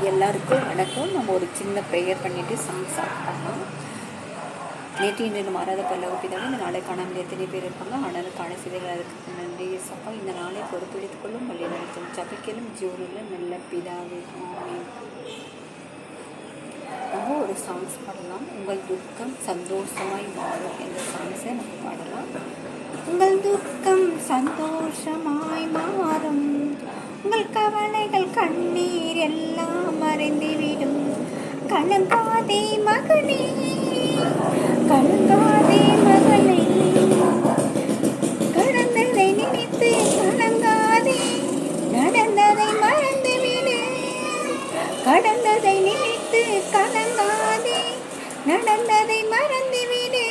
எல்லாருக்கும் வணக்கம். நம்ம ஒரு சின்ன ப்ரேயர் பண்ணிவிட்டு சாங் ஸ்டார்ட் பண்ணலாம். நேற்று இன்று மாறாத பல்லவ பிதாவே, இந்த நாளை காணாமல் எத்தனை பேர் இருப்பாங்க. ஆனாலும் காண செய்திகள் அதுக்கு நன்றி சப்பா. இந்த நாளை பொறுப்பெடுத்துக் கொள்ளும் வழி நடத்தும் ஜபிக்கலும் ஜீவனில் நல்ல பிதாவே. நம்ம ஒரு சாங்ஸ் பாடலாம். உங்கள் துக்கம் சந்தோஷமாய் மாறும் என்ற சாங்ஸை நம்ம பாடலாம். உங்கள் துக்கம் சந்தோஷமாய் மாறும், உங்கள் கவலைகள் கண்ணீர் எல்லாம் மறைந்துவிடும். கலங்காதே மகனே, கலங்காதே மகளே, கடந்ததை நினைத்து கலங்காதே, நடந்ததை மறந்துவிடு. கடந்ததை நினைத்து கலங்காதே, நடந்ததை மறந்துவிடு.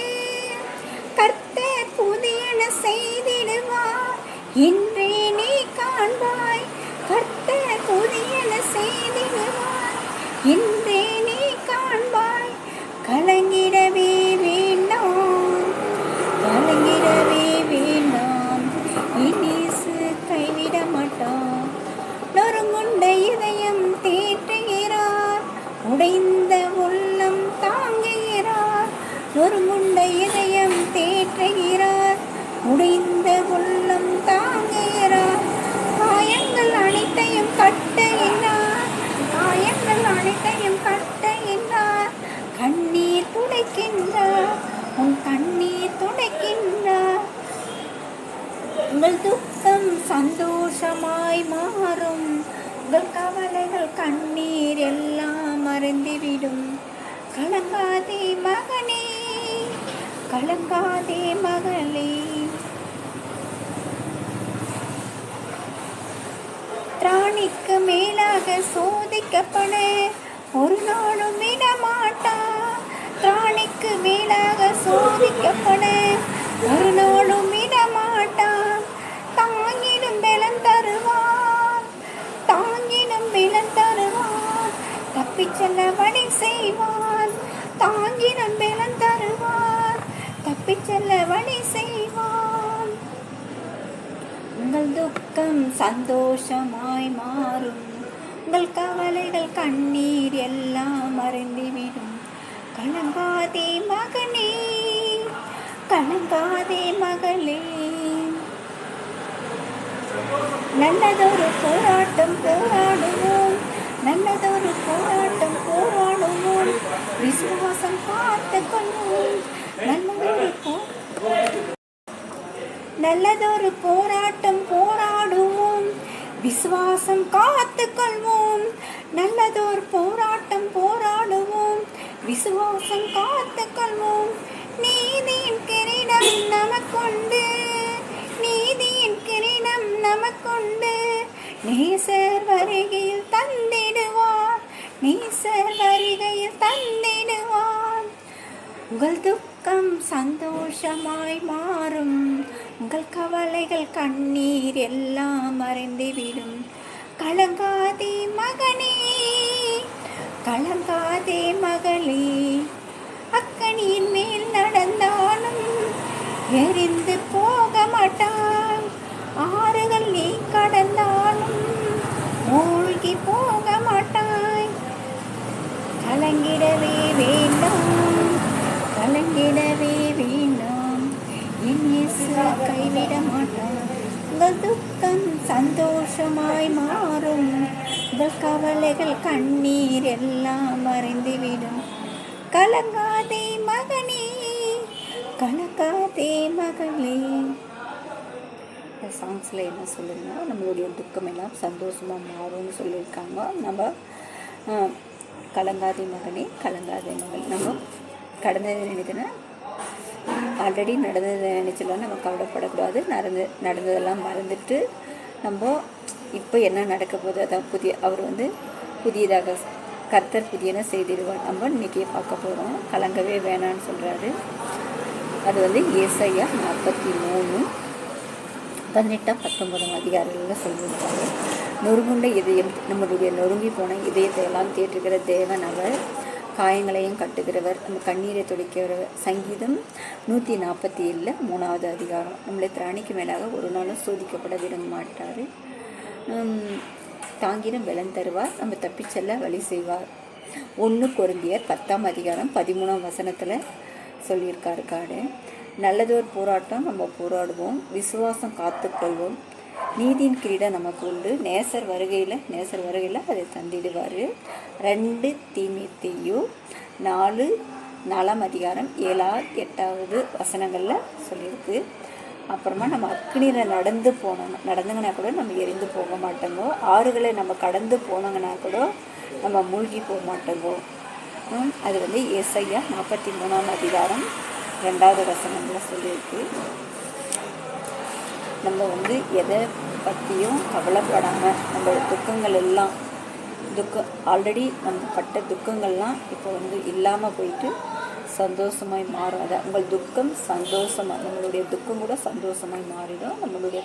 கர்த்தர் புதியன செய்திடுவார், இன்றே நீ காண்பாய். கர்த்தர் புதியன செய்திடுவார், இன்றே நீ காண்பாய். கலங்கிடவே வேண்டாம், கலங்கிடவே வேண்டாம், இயேசு கைவிட மாட்டார். நொறுங்குண்ட இதயம் தேற்றுகிறார், உடைந்த உள்ளம் தாங்குகிறார். நொறுங்குண்ட இதயம் தேற்றுகிறார், உடைந்த உள்ளம் தாங்குகிறார். காயங்கள் அனைத்தையும் கட்டுகிறார், காயங்கள் அனைத்தையும் கட்டுகிறார். கண்ணீர் துடைக்கின்றார், உன் கண்ணீர் துடைக்கின்றார். உங்கள் துக்கம் சந்தோஷமாய் மாறும், உங்கள் கவலைகள் கண்ணீர் எல்லாம் மறைந்துவிடும். கலங்காதே மகனே, கலங்காதே மகளே. திராணிக்கு மேலாக சோதிக்கப்பட ஒரு நாளும் விடமாட்டார். திராணிக்கு மேலாக சோதிக்கப்பட ஒரு நாளும் விடமாட்டார். தாங்கிடும் பலன் தருவார், தாங்கிடும் பலன் தருவார். தப்பிச் செல்ல வழி செய்வார், தாங்கிடும் பலன் தருவார். தப்பிச் செல்ல வழி செய்வார். உங்கள் துக்கம் சந்தோஷமாய் மாறும், உங்கள் கவலைகள் கண்ணீர் எல்லாம் மறைந்துவிடும். கலங்காதே மகனே, கலங்காதே மகளே. நல்லதொரு போராட்டம் போராடுவோம், நல்லதொரு போராட்டம் போராடுவோம். விசுவாசம் பார்த்து கொள்வோம், நல்லதொரு போராட்டம் போராடுவோம். விசுவாசம் காத்து கொள்வோம், நல்லதொரு போராட்டம் போராடுவோம். விசுவாசம் காத்து கொள்வோம். நீதியின் கிரீடம் நமக்குண்டு, நீதியின் கிரீடம் நமக்குண்டு. நேசர் வருகையில் தந்திடுவார், நேசர் வருகையில் தந்திடுவார். உங்கள் துக்கம் சந்தோஷமாய் மாறும், உங்கள் கவலைகள் கண்ணீர் எல்லாம் மறைந்துவிடும். கலங்காதே மகனே, கலங்காதே மகளே. அக்கனியின் மேல் நடந்தாலும் எரிந்து போக மாட்டாய். ஆறுகள் நீ கடந்தாலும் மூழ்கி போக மாட்டாய். கலங்கிடவே வேண்டாம், கலங்கிடவே வேண்டாம், என் இயேசு கைவிட மாட்டார். உங்கள் துக்கம் சந்தோஷமாய் மாறும், உங்கள் கவலைகள் கண்ணீர் எல்லாம் மறைந்துவிடும். கலங்காதே மகனே, கலங்காதே மகளே. இந்த சாங்ஸில் என்ன சொல்லுங்கன்னா, நம்மளுடைய துக்கம் எல்லாம் சந்தோஷமாக மாறும்னு சொல்லியிருக்காங்க. நம்ம கலங்காதே மகனே, கலங்காதே மகள். நம்ம கடந்ததை நினைத்தனா ஆல்ரெடி நடந்ததை நினச்சலாம் நம்ம கவலைப்படக்கூடாது. நடந்ததெல்லாம் மறந்துட்டு நம்ம இப்போ என்ன நடக்க போகுது, அதான் அவர் புதியதாக கர்த்தர் புதியன செய்திடுவார். நம்ம இன்றைக்கே பார்க்க போகிறோம். கலங்கவே வேணான்னு சொல்கிறாரு. அது ஏசாயா 43 18-19 அதிகாரங்களில் சொல்லியிருக்காரு. நொறுங்குண்ட இதயம், நம்மளுடைய நொறுங்கி போன இதயத்தை எல்லாம் தேற்றுகிற தேவன் அவர். காயங்களையும் கட்டுகிறவர், நம்ம கண்ணீரை துடைக்கிறவர். சங்கீதம் 147 3வது அதிகாரம். நம்மளை திராணிக்கு மேலாக ஒரு நாளும் சோதிக்கப்பட விட மாட்டார். தாங்கின பலன் தருவார், நம்ம தப்பிச்செல்ல வழி செய்வார். 1 கொரிந்தியர் 10ஆம் அதிகாரம் 13ஆம் வசனத்தில் சொல்லியிருக்காரு காடு. நல்லதொரு போராட்டம் நம்ம போராடுவோம், விசுவாசம் காத்துக்கொள்வோம், நீதியின் கிரீடம் நமக்கு உண்டு, நேசர் வருகையில் அதை தந்திடுவார். 2 தீமோத்தேயு 4ஆம் அதிகாரம் 7, 8 வசனங்களில் சொல்லியிருக்கு. அப்புறமா நம்ம அக்னியில் நடந்துங்கன்னா கூட நம்ம எரிந்து போக மாட்டோங்கோ. ஆறுகளை நம்ம கடந்து போனாங்கன்னா கூட நம்ம மூழ்கி போக மாட்டோங்கோ. அது வந்து ஏசாயா 43ஆம் அதிகாரம் 2வது வசனங்களில் சொல்லியிருக்கு. நம்ம வந்து எதை பற்றியும் கவலைப்படாமல் நம்ம துக்கங்கள் எல்லாம் ஆல்ரெடி நம்ம பட்ட துக்கங்கள்லாம் இப்போ வந்து இல்லாமல் போயிட்டு சந்தோஷமாய் மாறும். அதை உங்கள் துக்கம் சந்தோஷமாக, நம்மளுடைய துக்கம் கூட சந்தோஷமாய் மாறிடும். நம்மளுடைய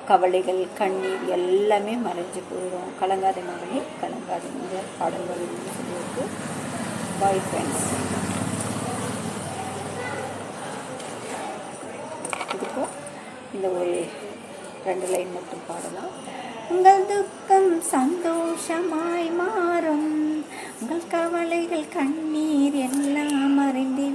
கவலைகள் கண்ணீர் எல்லாமே மறைஞ்சு போயிடும். கலங்காத மகனே கலங்காத பாடல்கள் சொல்லியிருக்கு. Bye friends. இதுக்கும் இந்த ஒரு 2 லைன் மட்டும் பாடலாம். உங்கள் துக்கம் சந்தோஷமாய் மாறும், உங்கள் கவலைகள் கண்ணீர் எல்லாம் மறைந்து